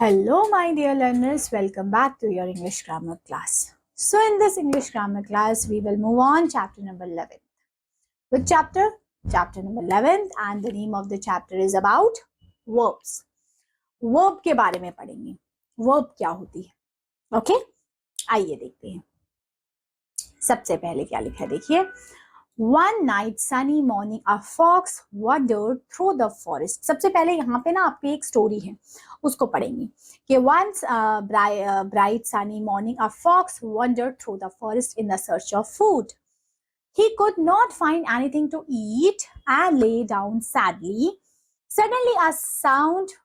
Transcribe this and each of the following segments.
Hello, my dear learners. Welcome back to your English grammar class. So, in this English grammar class, we will move on chapter number 11. Which chapter? Chapter number 11, and the name of the chapter is about verbs. Verb के बारे में पढ़ेंगे. Verb क्या होती है? Okay? आइए देखते हैं. सबसे पहले क्या लिखा है देखिए. One night sunny morning a fox wandered through the forest. सबसे पहले यहाँ पे ना आपकी एक स्टोरी है उसको पढ़ेंगे कि once bright sunny morning a fox wandered through the forest in the search of food. He could not find anything to eat and lay down sadly. Suddenly a sound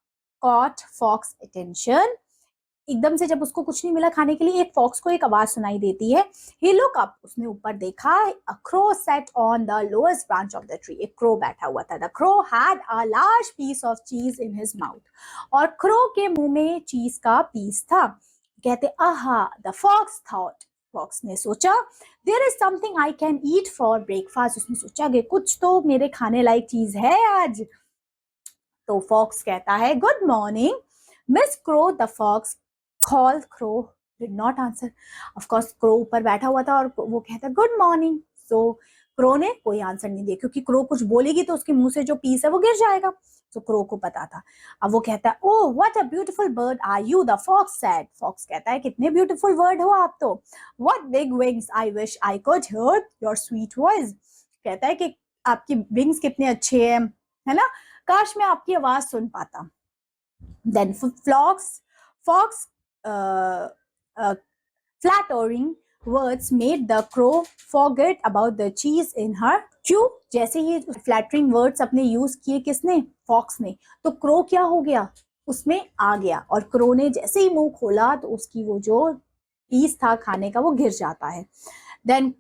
caught Fox's attention. एकदम से जब उसको कुछ नहीं मिला खाने के लिए एक फॉक्स को एक आवाज सुनाई देती है. He looked up, उसने ऊपर देखा. A crow sat on the lowest branch of the tree. एक crow बैठा हुआ था. The crow had a large piece of cheese in his mouth. और crow के मुंह में चीज का पीस था. कहते आहा, the fox thought. फॉक्स ने सोचा there is something I can eat for breakfast. उसने सोचा कि कुछ तो मेरे खाने लायक चीज है आज. तो फॉक्स कहता है good morning. Miss Crow, the fox called. Crow did not answer. Of course, Crow ऊपर बैठा हुआ था और वो कहता good morning. So Crow ने कोई आंसर नहीं दिया क्योंकि Crow कुछ बोलेगी तो उसके मुंह से जो पीस है वो गिर जाएगा. So Crow को पता था. अब वो कहता है oh what a beautiful bird are you, the fox said. Fox कहता है कितने beautiful bird हो आप तो. What big wings, I wish I could hear your sweet voice. कहता है कि आपकी wings कितने अच्छे हैं, है ना, काश मैं आपकी आवाज सुन पाता. Then Fox flattering words made the crow forget about the cheese in her. क्यों? जैसे ही flattering words अपने यूज किए किसने? फॉक्स ने. तो क्रो क्या हो गया? उसमें आ गया और क्रो ने जैसे ही मुंह खोला तो उसकी वो जो पीस था खाने का वो गिर जाता है. Then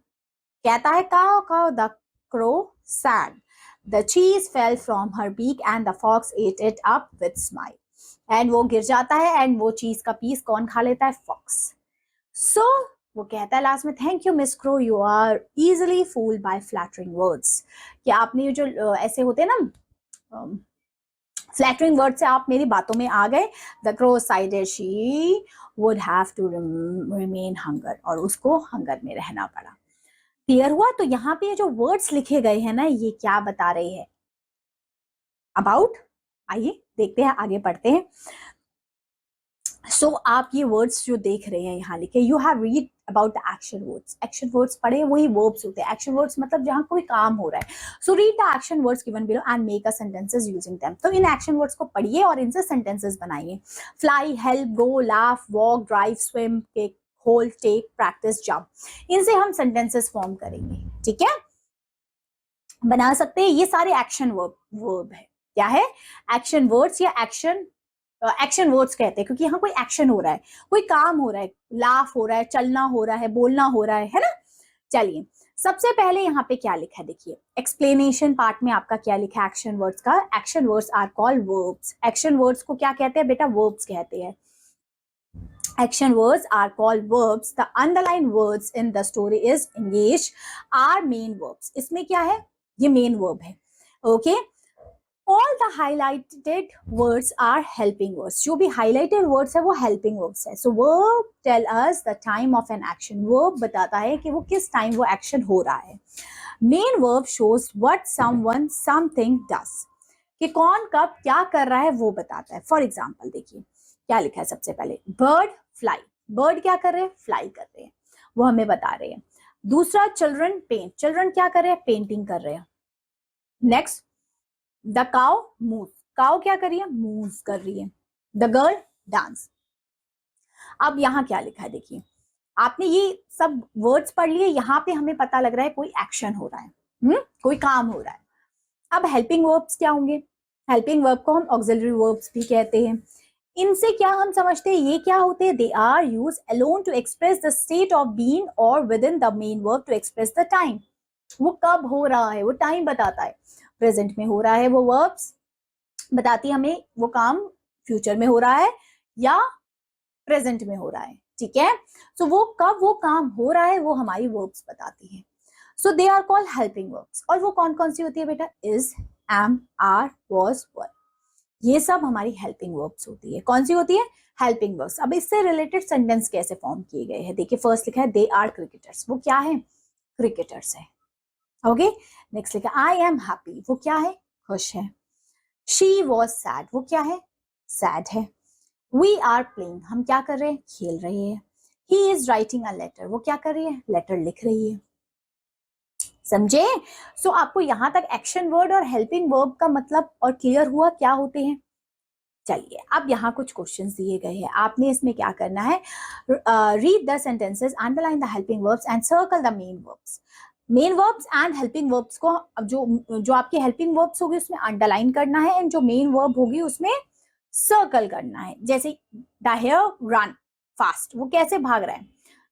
कहता है cow cow the crow sang. The cheese fell from her beak and the fox ate it up with smile. And वो गिर जाता है एंड वो चीज का पीस कौन खा लेता है? फॉक्स. सो वो कहता है लास्ट में thank you miss crow, you are easily fooled by flattering words. कि आपने ये जो ऐसे होते हैं ना फ्लैटरिंग वर्ड से आप मेरी बातों में आ गए. The crow decided she would have to remain hunger. और उसको हंगर में रहना पड़ा. क्लियर हुआ? तो यहाँ पे जो वर्ड्स लिखे गए हैं ना ये क्या बता रहे हैं अबाउट. आइए देखते हैं, आगे पढ़ते हैं. सो आप ये वर्ड्स जो देख रहे हैं यहाँ लिखे, you have read about the action words. Action words पढ़े, वही वर्ब्स होते हैं. एक्शन वर्ड्स मतलब जहाँ कोई काम हो रहा है. So read the action words given below and make a sentences using them. तो इन एक्शन वर्ड्स को पढ़िए और इनसे सेंटेंसेस बनाइए. Fly, help, go, laugh, walk, drive, swim, take, hold, take, practice, jump. इनसे हम सेंटेंसेस फॉर्म करेंगे. ठीक है, बना सकते हैं. ये सारे एक्शन वर्ब है. क्या है? एक्शन वर्ड्स या एक्शन वर्ड्स कहते हैं क्योंकि यहाँ कोई एक्शन हो रहा है, कोई काम हो रहा है, लाफ हो रहा है, चलना हो रहा है, बोलना हो रहा है ना. चलिए सबसे पहले यहाँ पे क्या लिखा है देखिए. एक्सप्लेनेशन पार्ट में आपका क्या लिखा है एक्शन वर्ड्स का. Action words are called verbs. Action words को क्या कहते हैं बेटा? वर्ब्स कहते हैं. Action words are called verbs. The underlined words in the story is engage are main verbs. इसमें क्या है? ये main verb है. Okay. All the highlighted words are helping words. जो भी highlighted words है वो helping words है. So verb tell us the time of an action. Verb बताता है कि वो किस time वो action हो रहा है. Main verb shows what someone something does. कि कौन कब क्या कर रहा है वो बताता है. For example देखिए क्या लिखा है सबसे पहले. Bird fly. Bird क्या कर रहे हैं? Fly कर रहे हैं, वो हमें बता रहे हैं. दूसरा children paint. Children क्या कर रहे हैं? Painting कर रहे हैं. Next the cow moves. Cow क्या कर रही है? Moves कर रही है. The girl dance. अब यहाँ क्या लिखा है देखिए. आपने ये सब वर्ड्स पढ़ लिए, यहाँ पे हमें पता लग रहा है कोई एक्शन हो रहा है, कोई काम हो रहा है. अब हेल्पिंग वर्ब्स क्या होंगे? हेल्पिंग वर्ब को हम ऑक्सिलरी वर्ब्स भी कहते हैं. इनसे क्या हम समझते हैं? ये क्या होते हैं? They are use alone to express the state of being और within the main verb to express the time. वो कब हो रहा है वो टाइम बताता है. प्रेजेंट में हो रहा है वो वर्ब्स बताती है हमें वो काम फ्यूचर में हो रहा है या प्रेजेंट में हो रहा है. ठीक है, सो वो कब वो काम हो रहा है वो हमारी वर्ब्स बताती है. So they are called helping verbs. और वो कौन कौन सी होती है बेटा? Is, am, are, was, were. ये सब हमारी हेल्पिंग वर्ब्स होती है। कौन सी होती है? Helping verbs. अब इससे रिलेटेड सेंटेंस कैसे फॉर्म किए गए हैं, देखिए फर्स्ट लिखा है दे आर क्रिकेटर्स, वो क्या है? क्रिकेटर्स है। ओके, नेक्स्ट लिखा आई एम हैप्पी, वो क्या है? खुश है। शी वॉज सैड, वो क्या है? सैड है। वी आर प्लेइंग, हम क्या कर रहे हैं? खेल रहे हैं। He is writing a letter, वो क्या कर रही है? लेटर लिख रही है। समझे? सो आपको यहां तक एक्शन वर्ड और हेल्पिंग वर्ब का मतलब और क्लियर हुआ क्या होते हैं। चलिए अब यहाँ कुछ क्वेश्चंस दिए गए हैं, आपने इसमें क्या करना है, read the sentences, underline the helping verbs and circle the main verbs. Main verbs and helping verbs को, अब जो आपकी हेल्पिंग वर्ब्स होगी उसमें अंडरलाइन करना है एंड जो मेन वर्ब होगी उसमें सर्कल करना है। जैसे द हेयर रन फास्ट, वो कैसे भाग रहा है?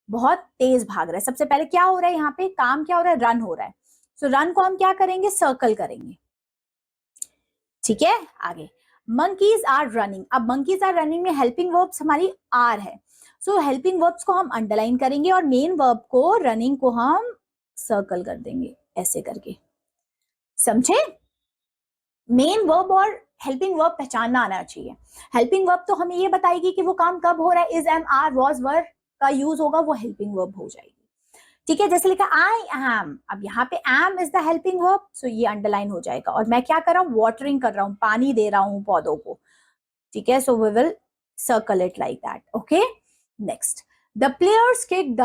बहुत तेज भाग रहा है। सबसे पहले क्या हो रहा है यहाँ पे, काम क्या हो रहा है? रन हो रहा है। सो रन को हम क्या करेंगे? सर्कल करेंगे। ठीक है, आगे मंकीज आर रनिंग। अब मंकीज आर रनिंग में हेल्पिंग वर्ब्स हमारी आर है, सो हेल्पिंग वर्ब्स को हम अंडरलाइन करेंगे और मेन वर्ब को, रनिंग को हम सर्कल कर देंगे ऐसे करके। समझे? मेन वर्ब और हेल्पिंग वर्ब पहचानना आना चाहिए। हेल्पिंग वर्ब तो हमें ये बताएगी कि वो काम कब हो रहा है, इज, एम, आर, वॉज, वर का यूज होगा, वो हेल्पिंग वर्ब हो जाएगी। ठीक है, जैसे लिखा आई एम, अब यहाँ पे am is the helping verb, so ये अंडरलाइन हो जाएगा। और मैं क्या कर रहा हूँ? वाटरिंग कर रहा हूँ, पानी दे रहा हूँ पौधों को। ठीक है, so we will circle it like that. Okay, next the players kick the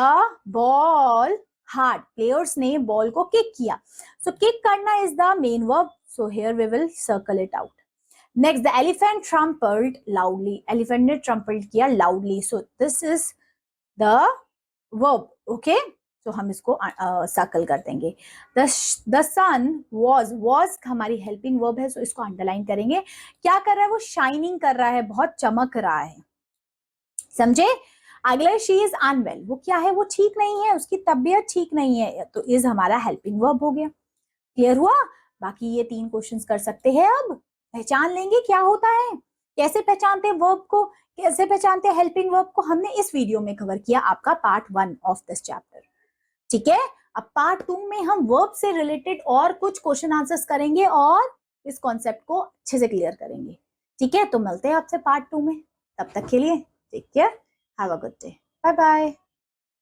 ball hard, players ने बॉल को किक किया, सो किक करना is the main verb, so here we will circle it out. Next the elephant trampled loudly, elephant ने trampled किया loudly, so this is the verb. Okay, तो हम इसको circle कर देंगे। द सन वॉज हमारी helping verb है, so इसको अंडरलाइन करेंगे। क्या कर रहा है? वो शाइनिंग कर रहा है, बहुत चमक रहा है। समझे? अगला शी इज अनवेल, वो क्या है? वो ठीक नहीं है, उसकी तबीयत ठीक नहीं है, तो इज हमारा हेल्पिंग वर्ब हो गया। क्लियर हुआ? बाकी ये 3 क्वेश्चंस कर सकते हैं। अब पहचान लेंगे क्या होता है, कैसे पहचानते हैं वर्ब को, कैसे पहचानते हैं हेल्पिंग वर्ब को, हमने इस वीडियो में कवर किया, आपका पार्ट 1 ऑफ दिस चैप्टर। ठीक है, अब पार्ट 2 में हम वर्ब से रिलेटेड और कुछ क्वेश्चन आंसर्स करेंगे और इस कॉन्सेप्ट को अच्छे से क्लियर करेंगे। ठीक है, तो मिलते हैं आपसे पार्ट 2 में, तब तक के लिए take care, have a good day, bye bye.